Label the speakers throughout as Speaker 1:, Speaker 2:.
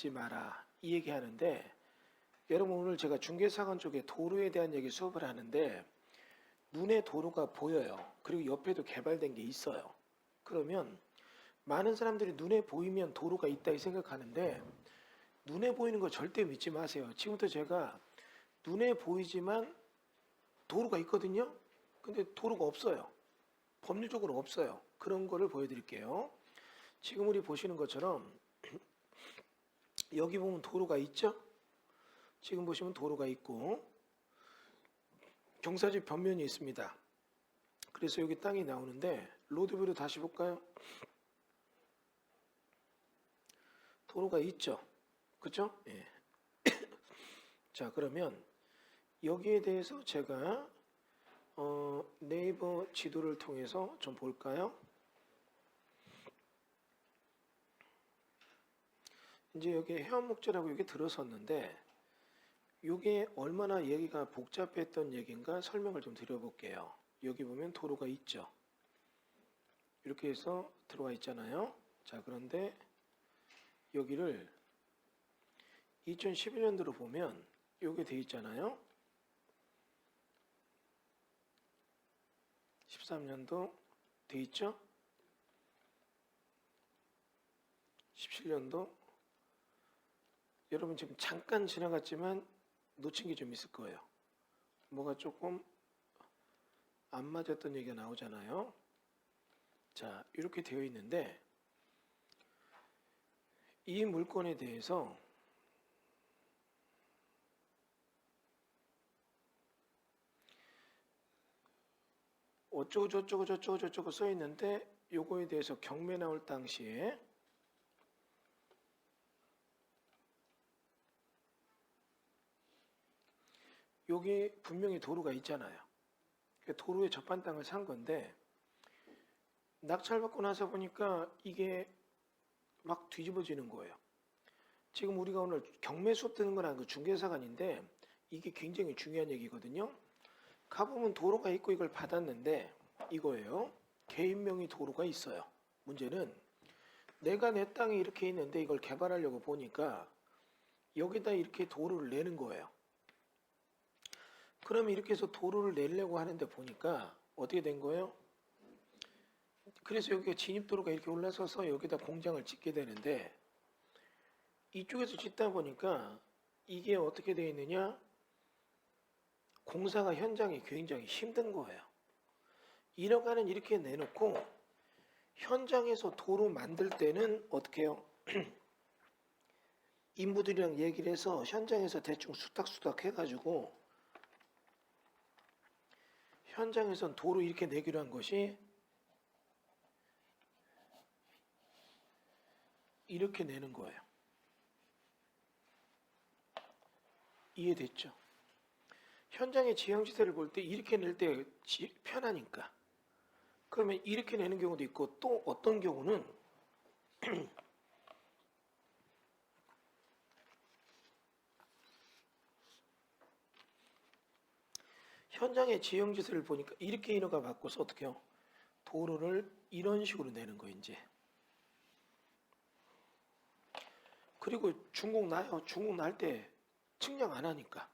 Speaker 1: 믿지 마라 이 얘기 하는데, 여러분 오늘 제가 중개사관 쪽에 도로에 대한 얘기 수업을 하는데 눈에 도로가 보여요. 그리고 옆에도 개발된 게 있어요. 그러면 많은 사람들이 눈에 보이면 도로가 있다 이 생각하는데, 눈에 보이는 거 절대 믿지 마세요. 지금부터 제가 눈에 보이지만 도로가 있거든요. 근데 도로가 없어요. 법률적으로 없어요. 그런 거를 보여드릴게요. 지금 우리 보시는 것처럼 여기 보면 도로가 있죠? 지금 보시면 도로가 있고 경사지 변면이 있습니다. 그래서 여기 땅이 나오는데 로드뷰로 다시 볼까요? 도로가 있죠? 그렇죠? 예. 자, 그러면 여기에 대해서 제가 네이버 지도를 통해서 좀 볼까요? 이제 여기 해안 목재라고 이게 들어섰는데 이게 얼마나 얘기가 복잡했던 얘기인가 설명을 좀 드려볼게요. 여기 보면 도로가 있죠. 이렇게 해서 들어와 있잖아요. 자, 그런데 여기를 2011년도로 보면 이게 돼 있잖아요. 13년도 돼 있죠. 17년도 여러분 지금 잠깐 지나갔지만 놓친 게 좀 있을 거예요. 뭐가 조금 안 맞았던 얘기가 나오잖아요. 자, 이렇게 되어 있는데 이 물건에 대해서 어쩌고 저쩌고 저쩌고 저쩌고 써 있는데, 요거에 대해서 경매 나올 당시에 여기 분명히 도로가 있잖아요. 도로에 접한 땅을 산 건데 낙찰받고 나서 보니까 이게 막 뒤집어지는 거예요. 지금 우리가 오늘 경매 수업 듣는 건 아니고 중개사관인데 이게 굉장히 중요한 얘기거든요. 가보면 도로가 있고 이걸 받았는데 이거예요. 개인 명의 도로가 있어요. 문제는 내가 내 땅에 이렇게 있는데 이걸 개발하려고 보니까 여기다 이렇게 도로를 내는 거예요. 그러면 이렇게 해서 도로를 내려고 하는데 보니까 어떻게 된 거예요? 그래서 여기가 진입도로가 이렇게 올라서서 여기다 공장을 짓게 되는데, 이쪽에서 짓다 보니까 이게 어떻게 되어 있느냐? 공사가 현장이 굉장히 힘든 거예요. 1억안은 이렇게 내놓고 현장에서 도로 만들 때는 어떻게 해요? 인부들이랑 얘기를 해서 현장에서 대충 수탁수탁 해가지고 현장에선 도로 이렇게 내기로 한 것이 이렇게 내는 거예요. 이해됐죠? 현장의 지형지세를 볼 때 이렇게 낼 때 편하니까. 그러면 이렇게 내는 경우도 있고, 또 어떤 경우는 현장의 지형지세를 보니까 이렇게 인허가 받고서 어떻게 해요? 도로를 이런 식으로 내는 거예요, 이제. 그리고 중국 나요. 중국 날 때 측량 안 하니까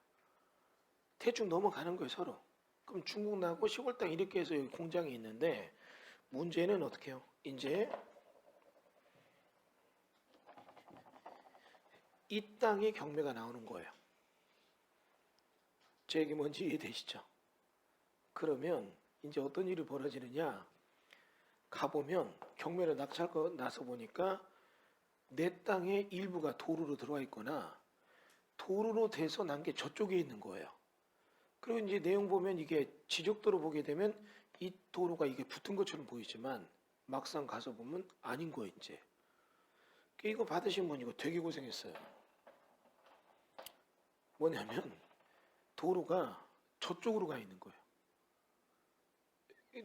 Speaker 1: 대충 넘어가는 거예요, 서로. 그럼 중국 나고 시골 땅 이렇게 해서 여기 공장이 있는데, 문제는 어떻게 해요? 이제 이 땅이 경매가 나오는 거예요. 제 얘기 뭔지 이해되시죠? 그러면 이제 어떤 일이 벌어지느냐? 가보면 경매를 낙찰하고 나서 보니까 내 땅의 일부가 도로로 들어와 있거나 도로로 돼서 난 게 저쪽에 있는 거예요. 그리고 이제 내용 보면 이게 지적도로 보게 되면 이 도로가 이게 붙은 것처럼 보이지만 막상 가서 보면 아닌 거예요, 이제. 이거 받으신 분 이거 되게 고생했어요. 뭐냐면 도로가 저쪽으로 가 있는 거예요.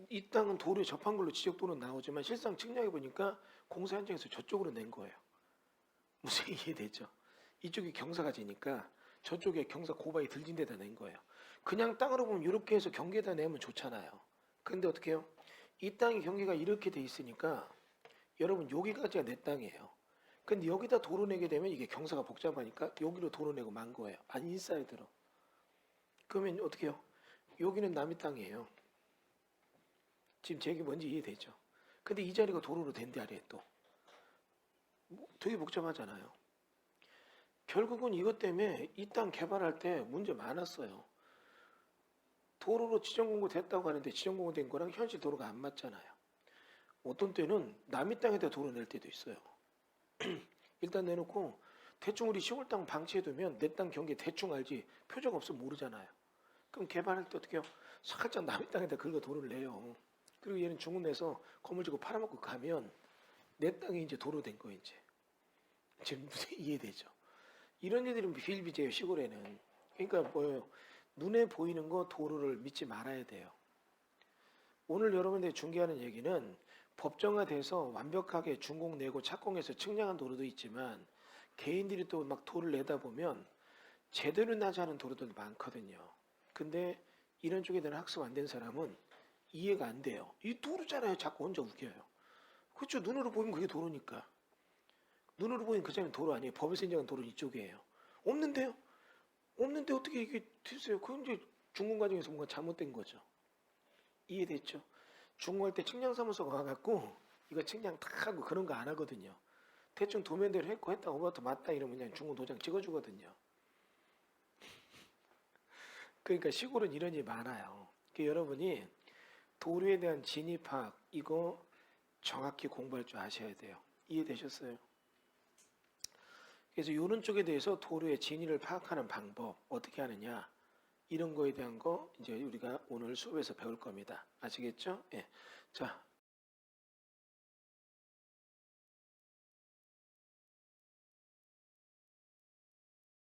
Speaker 1: 이 땅은 도로에 접한 걸로 지적도로 나오지만 실상 측량해 보니까 공사 현장에서 저쪽으로 낸 거예요. 무슨 이해되죠? 이쪽이 경사가 지니까 저쪽에 경사 고바이 들진 데다 낸 거예요. 그냥 땅으로 보면 이렇게 해서 경계에다 내면 좋잖아요. 근데 어떻게 해요? 이 땅이 경계가 이렇게 돼 있으니까 여러분 여기까지가 내 땅이에요. 근데 여기다 도로 내게 되면 이게 경사가 복잡하니까 여기로 도로 내고 만 거예요. 아니 인사이드로. 그러면 어떻게 해요? 여기는 남의 땅이에요. 지금 제 얘기 뭔지 이해되죠? 근데 이 자리가 도로로 된대 아래 또. 되게 복잡하잖아요. 결국은 이것 때문에 이 땅 개발할 때 문제 많았어요. 도로로 지정공고 됐다고 하는데 지정공고 된 거랑 현실 도로가 안 맞잖아요. 어떤 때는 남의 땅에다 도로 낼 때도 있어요. 일단 내놓고 대충 우리 시골 땅 방치해두면 내 땅 경계 대충 알지 표적 없으면 모르잖아요. 그럼 개발할 때 어떻게 해요? 살짝 남의 땅에다 긁어 도로를 내요. 그리고 얘는 주문 내서 건물 짓고 팔아먹고 가면 내 땅이 이제 도로 된 거예요 이제. 지금 이해되죠? 이런 일들은 비일비재해요 시골에는. 그러니까 뭐예요? 눈에 보이는 거 도로를 믿지 말아야 돼요. 오늘 여러분들이 중개하는 얘기는 법정화돼서 완벽하게 준공 내고 착공해서 측량한 도로도 있지만 개인들이 또 막 도를 내다 보면 제대로 나지 않은 도로들도 많거든요. 근데 이런 쪽에 대한 학습 안 된 사람은 이해가 안 돼요. 이 도로잖아요. 자꾸 혼자 우겨요. 그렇죠. 눈으로 보면 그게 도로니까. 눈으로 보면 그 자리는 도로 아니에요. 법에서 인정한 도로는 이쪽이에요. 없는데요? 없는데 어떻게 이게 됐어요? 그건 이제 준공 과정에서 뭔가 잘못된 거죠. 이해됐죠? 준공할 때 측량사무소가 와갖고 이거 측량 다 하고 그런 거 안 하거든요. 대충 도면대로 했고 했다 오버부터 맞다 이러면 그냥 준공 도장 찍어주거든요. 그러니까 시골은 이런 일이 많아요. 그러니까 여러분이 도로에 대한 진입학 이거 정확히 공부할 줄 아셔야 돼요. 이해되셨어요? 그래서 이런 쪽에 대해서 도로의 진위를 파악하는 방법 어떻게 하느냐 이런 거에 대한 거 이제 우리가 오늘 수업에서 배울 겁니다. 아시겠죠? 예. 자,